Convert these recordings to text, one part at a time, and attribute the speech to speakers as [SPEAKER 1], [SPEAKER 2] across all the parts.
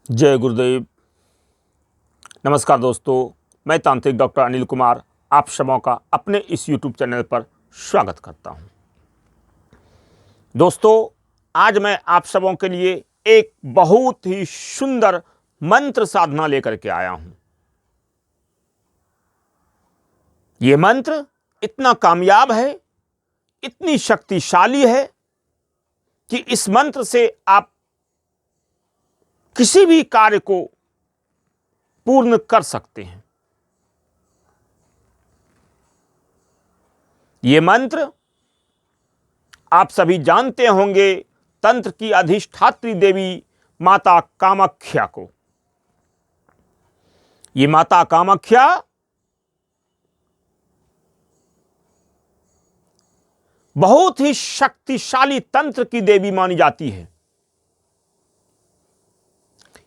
[SPEAKER 1] जय गुरुदेव। नमस्कार दोस्तों, मैं तांत्रिक डॉक्टर अनिल कुमार आप सबों का अपने इस यूट्यूब चैनल पर स्वागत करता हूं। दोस्तों, आज मैं आप सबों के लिए एक बहुत ही सुंदर मंत्र साधना लेकर के आया हूं। ये मंत्र इतना कामयाब है, इतनी शक्तिशाली है कि इस मंत्र से आप किसी भी कार्य को पूर्ण कर सकते हैं। ये मंत्र आप सभी जानते होंगे, तंत्र की अधिष्ठात्री देवी माता कामाख्या को। ये माता कामाख्या बहुत ही शक्तिशाली तंत्र की देवी मानी जाती है।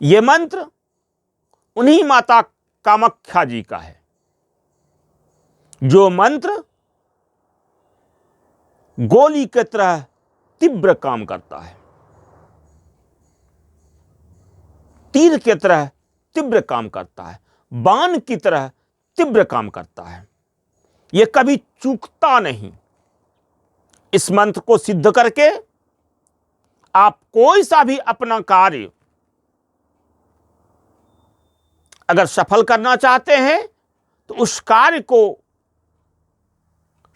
[SPEAKER 1] ये मंत्र उन्हीं माता कामाख्या जी का है, जो मंत्र गोली की तरह तीव्र काम करता है, तीर की तरह तीव्र काम करता है, बाण की तरह तीव्र काम करता है। यह कभी चूकता नहीं। इस मंत्र को सिद्ध करके आप कोई सा भी अपना कार्य अगर सफल करना चाहते हैं तो उस कार्य को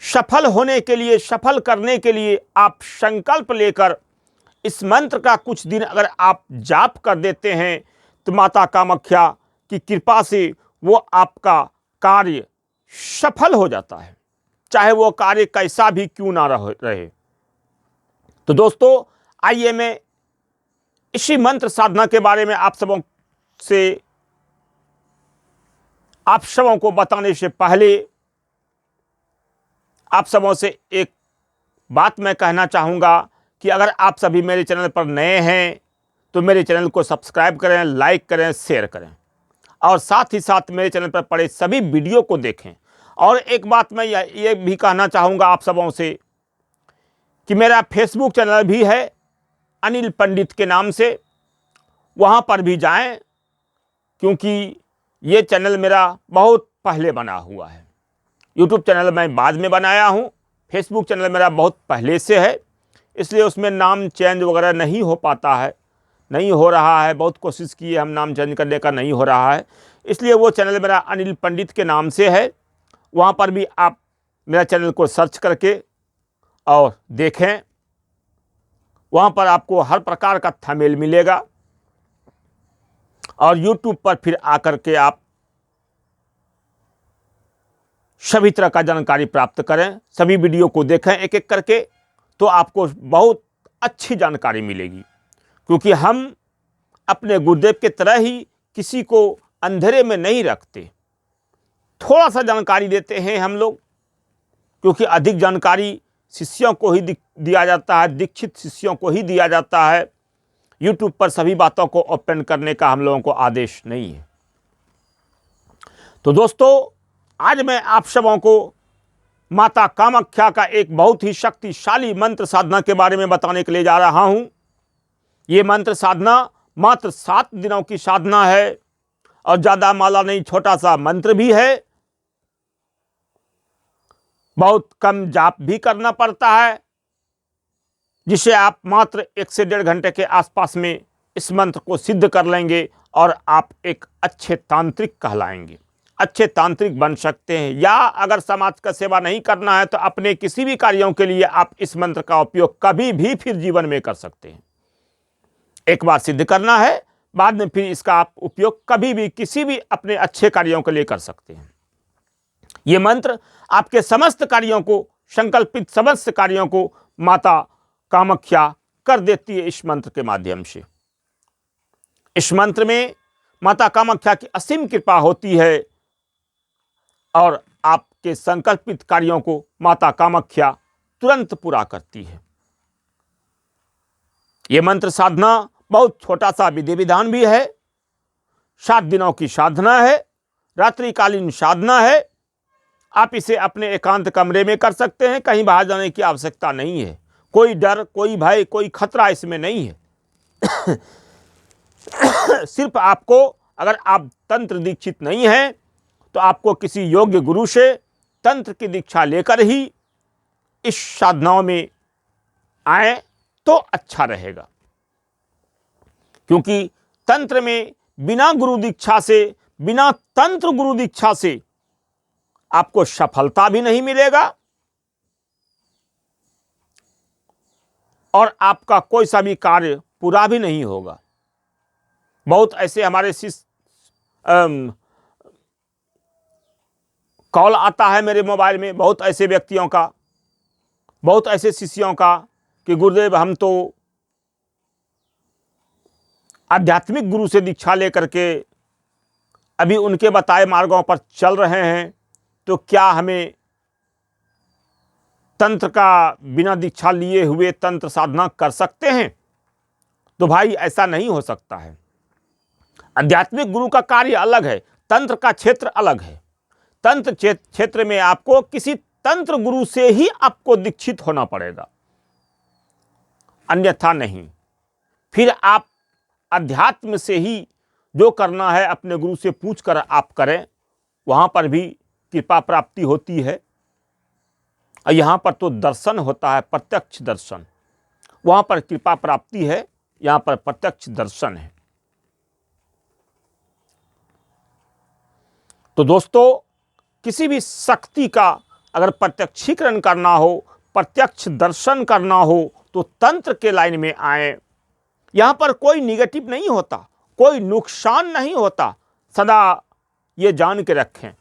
[SPEAKER 1] सफल होने के लिए, सफल करने के लिए आप संकल्प लेकर इस मंत्र का कुछ दिन अगर आप जाप कर देते हैं तो माता कामाख्या की कृपा से वो आपका कार्य सफल हो जाता है, चाहे वो कार्य कैसा भी क्यों ना रहे। तो दोस्तों, आइए मैं इसी मंत्र साधना के बारे में आप सबों को बताने से पहले आप सबों से एक बात मैं कहना चाहूँगा कि अगर आप सभी मेरे चैनल पर नए हैं तो मेरे चैनल को सब्सक्राइब करें, लाइक करें, शेयर करें और साथ ही साथ मेरे चैनल पर पड़े सभी वीडियो को देखें। और एक बात मैं ये भी कहना चाहूँगा आप सबों से कि मेरा फेसबुक चैनल भी है अनिल पंडित के नाम से, वहाँ पर भी जाएं, क्योंकि ये चैनल मेरा बहुत पहले बना हुआ है। यूट्यूब चैनल मैं बाद में बनाया हूँ, फेसबुक चैनल मेरा बहुत पहले से है, इसलिए उसमें नाम चेंज वगैरह नहीं हो पाता है, नहीं हो रहा है। बहुत कोशिश की है हम नाम चेंज करने का, नहीं हो रहा है। इसलिए वो चैनल मेरा अनिल पंडित के नाम से है। वहाँ पर भी आप मेरा चैनल को सर्च करके और देखें। वहाँ पर आपको हर प्रकार का थंबनेल मिलेगा और यूट्यूब पर फिर आकर के आप सभी तरह का जानकारी प्राप्त करें, सभी वीडियो को देखें एक एक करके, तो आपको बहुत अच्छी जानकारी मिलेगी। क्योंकि हम अपने गुरुदेव के तरह ही किसी को अंधेरे में नहीं रखते, थोड़ा सा जानकारी देते हैं हम लोग, क्योंकि अधिक जानकारी शिष्यों को ही दिया जाता है, दीक्षित शिष्यों को ही दिया जाता है। यूट्यूब पर सभी बातों को ओपन करने का हम लोगों को आदेश नहीं है। तो दोस्तों, आज मैं आप सबों को माता कामाख्या का एक बहुत ही शक्तिशाली मंत्र साधना के बारे में बताने के लिए जा रहा हूं। ये मंत्र साधना मात्र 7 दिनों की साधना है और ज़्यादा माला नहीं, छोटा सा मंत्र भी है। बहुत कम जाप भी करना पड़ता है, जिसे आप मात्र 1 से 1.5 घंटे के आसपास में इस मंत्र को सिद्ध कर लेंगे और आप एक अच्छे तांत्रिक कहलाएंगे, अच्छे तांत्रिक बन सकते हैं। या अगर समाज का सेवा नहीं करना है तो अपने किसी भी कार्यों के लिए आप इस मंत्र का उपयोग कभी भी फिर जीवन में कर सकते हैं। एक बार सिद्ध करना है, बाद में फिर इसका आप उपयोग कभी भी किसी भी अपने अच्छे कार्यों के लिए कर सकते हैं। यह मंत्र आपके समस्त कार्यों को, संकल्पित समस्त कार्यों को माता कामाख्या कर देती है इस मंत्र के माध्यम से। इस मंत्र में माता कामाख्या की असीम कृपा होती है और आपके संकल्पित कार्यों को माता कामाख्या तुरंत पूरा करती है। यह मंत्र साधना बहुत छोटा सा विधि विधान भी है। 7 दिनों की साधना है, रात्रिकालीन साधना है। आप इसे अपने एकांत कमरे में कर सकते हैं, कहीं बाहर जाने की आवश्यकता नहीं है। कोई डर, कोई भय, कोई खतरा इसमें नहीं है। सिर्फ आपको, अगर आप तंत्र दीक्षित नहीं हैं तो आपको किसी योग्य गुरु से तंत्र की दीक्षा लेकर ही इस साधनाओं में आए तो अच्छा रहेगा। क्योंकि तंत्र में बिना गुरु दीक्षा से, बिना तंत्र गुरु दीक्षा से आपको सफलता भी नहीं मिलेगा और आपका कोई सा भी कार्य पूरा भी नहीं होगा। बहुत ऐसे हमारे शिष्य कॉल आता है मेरे मोबाइल में, बहुत ऐसे व्यक्तियों का, बहुत ऐसे शिष्यों का कि गुरुदेव हम तो आध्यात्मिक गुरु से दीक्षा लेकर के अभी उनके बताए मार्गों पर चल रहे हैं, तो क्या हमें तंत्र का बिना दीक्षा लिए हुए तंत्र साधना कर सकते हैं? तो भाई ऐसा नहीं हो सकता है। आध्यात्मिक गुरु का कार्य अलग है, तंत्र का क्षेत्र अलग है। तंत्र क्षेत्र में आपको किसी तंत्र गुरु से ही आपको दीक्षित होना पड़ेगा, अन्यथा नहीं। फिर आप अध्यात्म से ही जो करना है अपने गुरु से पूछकर आप करें, वहां पर भी कृपा प्राप्ति होती है। और यहां पर तो दर्शन होता है, प्रत्यक्ष दर्शन। वहां पर कृपा प्राप्ति है, यहां पर प्रत्यक्ष दर्शन है। तो दोस्तों, किसी भी शक्ति का अगर प्रत्यक्षीकरण करना हो, प्रत्यक्ष दर्शन करना हो, तो तंत्र के लाइन में आए। यहां पर कोई निगेटिव नहीं होता, कोई नुकसान नहीं होता, सदा ये जान के रखें।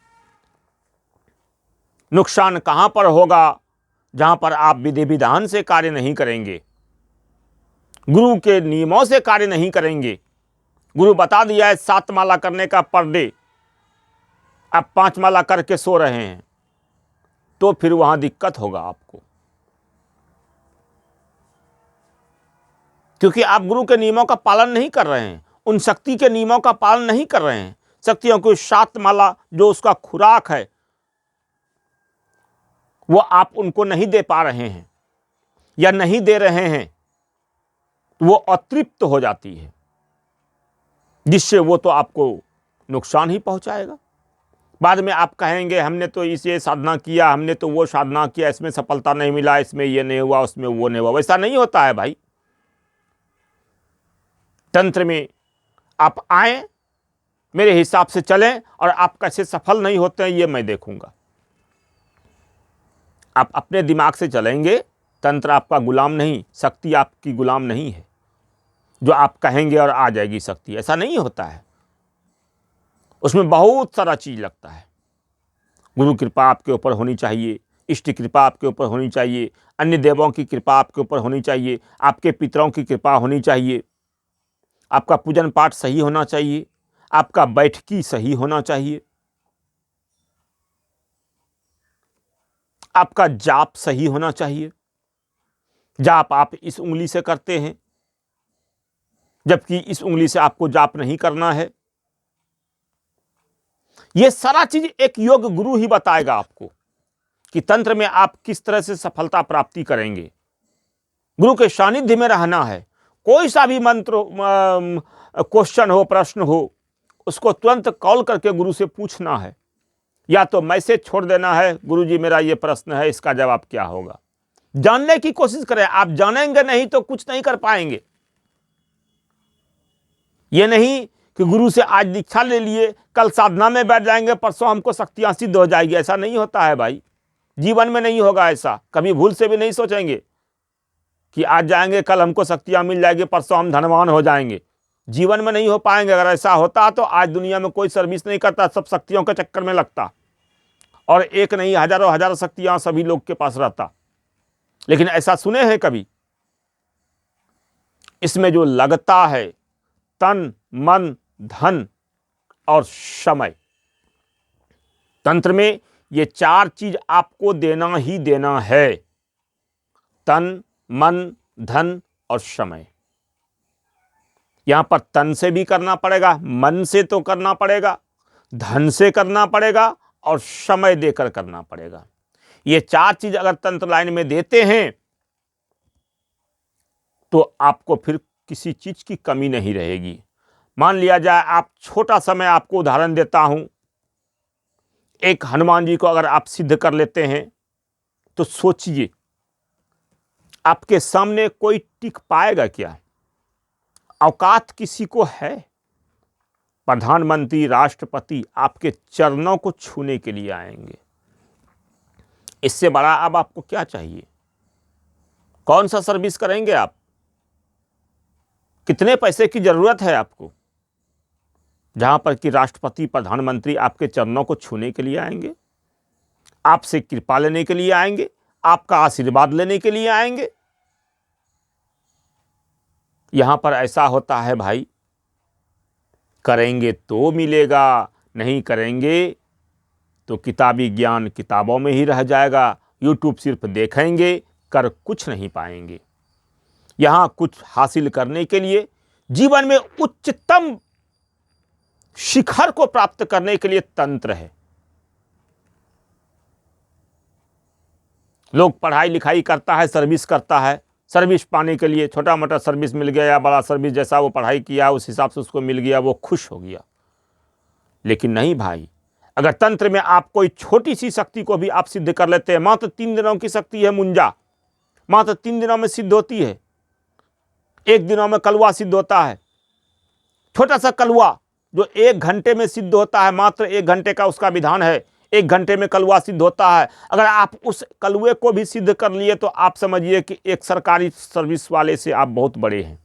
[SPEAKER 1] नुकसान कहां पर होगा? जहां पर आप विधि विधान से कार्य नहीं करेंगे, गुरु के नियमों से कार्य नहीं करेंगे। गुरु बता दिया है 7 माला करने का पर डे, आप 5 माला करके सो रहे हैं, तो फिर वहां दिक्कत होगा आपको, क्योंकि आप गुरु के नियमों का पालन नहीं कर रहे हैं, उन शक्ति के नियमों का पालन नहीं कर रहे हैं। शक्तियों को 7 माला जो उसका खुराक है वो आप उनको नहीं दे पा रहे हैं या नहीं दे रहे हैं, वो अतृप्त हो जाती है, जिससे वो तो आपको नुकसान ही पहुंचाएगा। बाद में आप कहेंगे हमने तो इसे साधना किया, हमने तो वो साधना किया, इसमें सफलता नहीं मिला, इसमें ये नहीं हुआ, उसमें वो नहीं हुआ। वैसा नहीं होता है भाई। तंत्र में आप आए, मेरे हिसाब से चलें, और आप कैसे सफल नहीं होते हैं ये मैं देखूंगा। आप अपने दिमाग से चलेंगे, तंत्र आपका गुलाम नहीं, शक्ति आपकी गुलाम नहीं है जो आप कहेंगे और आ जाएगी शक्ति। ऐसा नहीं होता है, उसमें बहुत सारा चीज लगता है। गुरु कृपा आपके ऊपर होनी चाहिए, इष्ट कृपा आपके ऊपर होनी चाहिए, अन्य देवों की कृपा आपके ऊपर होनी चाहिए, आपके पितरों की कृपा होनी चाहिए, आपका पूजन पाठ सही होना चाहिए, आपका बैठकी सही होना चाहिए, आपका जाप सही होना चाहिए। जाप आप इस उंगली से करते हैं, जबकि इस उंगली से आपको जाप नहीं करना है। यह सारा चीज एक योग गुरु ही बताएगा आपको कि तंत्र में आप किस तरह से सफलता प्राप्ति करेंगे। गुरु के सानिध्य में रहना है। कोई सा भी मंत्र क्वेश्चन हो, प्रश्न हो, उसको तुरंत कॉल करके गुरु से पूछना है, या तो मैसेज छोड़ देना है, गुरुजी मेरा ये प्रश्न है, इसका जवाब क्या होगा। जानने की कोशिश करें। आप जानेंगे नहीं तो कुछ नहीं कर पाएंगे। ये नहीं कि गुरु से आज दीक्षा ले लिए, कल साधना में बैठ जाएंगे, परसों हमको शक्तियां सिद्ध हो जाएगी। ऐसा नहीं होता है भाई, जीवन में नहीं होगा ऐसा। कभी भूल से भी नहीं सोचेंगे कि आज जाएंगे कल हमको शक्तियां मिल जाएगी, परसों हम धनवान हो जाएंगे। जीवन में नहीं हो पाएंगे। अगर ऐसा होता तो आज दुनिया में कोई सर्विस नहीं करता, सब शक्तियों के चक्कर में लगता, और एक नहीं हजारों हजार शक्तियां सभी लोग के पास रहता। लेकिन ऐसा सुने हैं कभी? इसमें जो लगता है तन, मन, धन और समय, तंत्र में ये 4 चीज आपको देना ही देना है। तन, मन, धन और समय। यहां पर तन से भी करना पड़ेगा, मन से तो करना पड़ेगा, धन से करना पड़ेगा और समय देकर करना पड़ेगा। ये 4 चीज अगर तंत्र लाइन में देते हैं तो आपको फिर किसी चीज की कमी नहीं रहेगी। मान लिया जाए, आप छोटा सा मैं आपको उदाहरण देता हूं, एक हनुमान जी को अगर आप सिद्ध कर लेते हैं तो सोचिए आपके सामने कोई टिक पाएगा क्या? औकात किसी को है? प्रधानमंत्री, राष्ट्रपति आपके चरणों को छूने के लिए आएंगे। इससे बड़ा अब आपको क्या चाहिए? कौन सा सर्विस करेंगे आप? कितने पैसे की जरूरत है आपको, जहां पर कि राष्ट्रपति, प्रधानमंत्री आपके चरणों को छूने के लिए आएंगे, आपसे कृपा लेने के लिए आएंगे, आपका आशीर्वाद लेने के लिए आएंगे। यहां पर ऐसा होता है भाई, करेंगे तो मिलेगा, नहीं करेंगे तो किताबी ज्ञान किताबों में ही रह जाएगा। यूट्यूब सिर्फ देखेंगे, कर कुछ नहीं पाएंगे। यहां कुछ हासिल करने के लिए, जीवन में उच्चतम शिखर को प्राप्त करने के लिए तंत्र है। लोग पढ़ाई लिखाई करता है, सर्विस करता है, सर्विस पाने के लिए छोटा मोटा सर्विस मिल गया या बड़ा सर्विस, जैसा वो पढ़ाई किया उस हिसाब से उसको मिल गया, वो खुश हो गया। लेकिन नहीं भाई, अगर तंत्र में आप कोई छोटी सी शक्ति को भी आप सिद्ध कर लेते हैं, मात्र 3 दिनों की शक्ति है मुंजा, मात्र 3 दिनों में सिद्ध होती है। 1 दिनों में कलवा सिद्ध होता है, छोटा सा कलवा जो 1 घंटे में सिद्ध होता है, मात्र 1 घंटे का उसका विधान है, 1 घंटे में कलवा सिद्ध होता है। अगर आप उस कलवे को भी सिद्ध कर लिए तो आप समझिए कि एक सरकारी सर्विस वाले से आप बहुत बड़े हैं।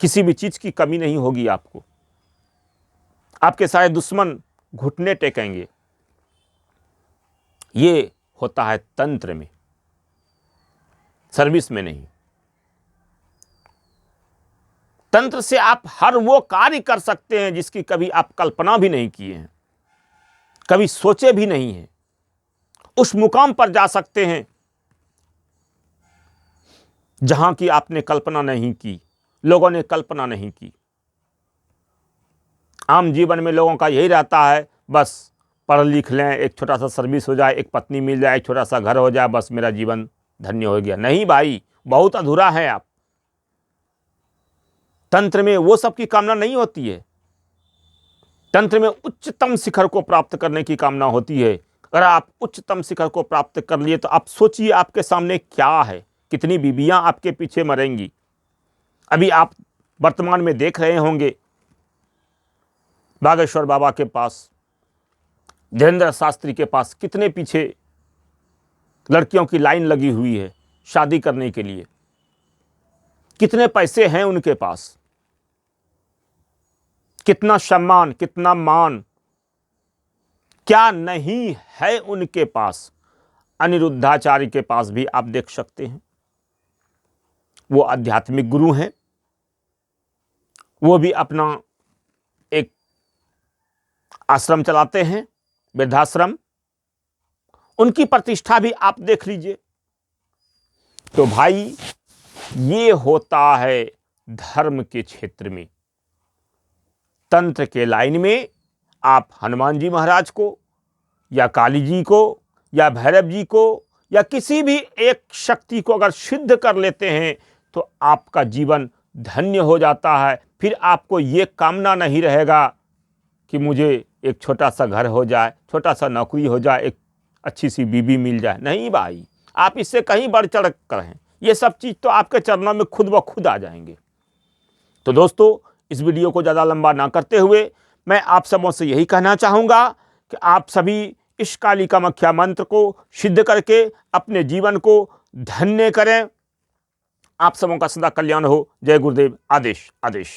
[SPEAKER 1] किसी भी चीज की कमी नहीं होगी आपको, आपके सारे दुश्मन घुटने टेकेंगे। ये होता है तंत्र में, सर्विस में नहीं। तंत्र से आप हर वो कार्य कर सकते हैं जिसकी कभी आप कल्पना भी नहीं किए हैं, कभी सोचे भी नहीं हैं। उस मुकाम पर जा सकते हैं जहां की आपने कल्पना नहीं की, लोगों ने कल्पना नहीं की। आम जीवन में लोगों का यही रहता है, बस पढ़ लिख लें, एक छोटा सा सर्विस हो जाए, एक पत्नी मिल जाए, एक छोटा सा घर हो जाए, बस मेरा जीवन धन्य हो गया। नहीं भाई, बहुत अधूरा है आप। तंत्र में वो सब की कामना नहीं होती है। तंत्र में उच्चतम शिखर को प्राप्त करने की कामना होती है। अगर आप उच्चतम शिखर को प्राप्त कर लिए तो आप सोचिए आपके सामने क्या है, कितनी बीबियां आपके पीछे मरेंगी। अभी आप वर्तमान में देख रहे होंगे, बागेश्वर बाबा के पास, धीरेन्द्र शास्त्री के पास कितने पीछे लड़कियों की लाइन लगी हुई है शादी करने के लिए। कितने पैसे हैं उनके पास, कितना सम्मान, कितना मान, क्या नहीं है उनके पास। अनिरुद्धाचार्य के पास भी आप देख सकते हैं, वो आध्यात्मिक गुरु हैं, वो भी अपना एक आश्रम चलाते हैं, वृद्धाश्रम। उनकी प्रतिष्ठा भी आप देख लीजिए। तो भाई ये होता है धर्म के क्षेत्र में। तंत्र के लाइन में आप हनुमान जी महाराज को या काली जी को या भैरव जी को या किसी भी एक शक्ति को अगर सिद्ध कर लेते हैं तो आपका जीवन धन्य हो जाता है। फिर आपको ये कामना नहीं रहेगा कि मुझे एक छोटा सा घर हो जाए, छोटा सा नौकरी हो जाए, एक अच्छी सी बीबी मिल जाए। नहीं भाई, आप इससे कहीं बढ़ चढ़ कर हैं। ये सब चीज़ तो आपके चरणों में खुद ब खुद आ जाएंगे। तो दोस्तों, इस वीडियो को ज़्यादा लंबा ना करते हुए मैं आप सबों से यही कहना चाहूँगा कि आप सभी इस काली कामाख्या मंत्र को सिद्ध करके अपने जीवन को धन्य करें। आप सबों का सदा कल्याण हो। जय गुरुदेव। आदेश आदेश।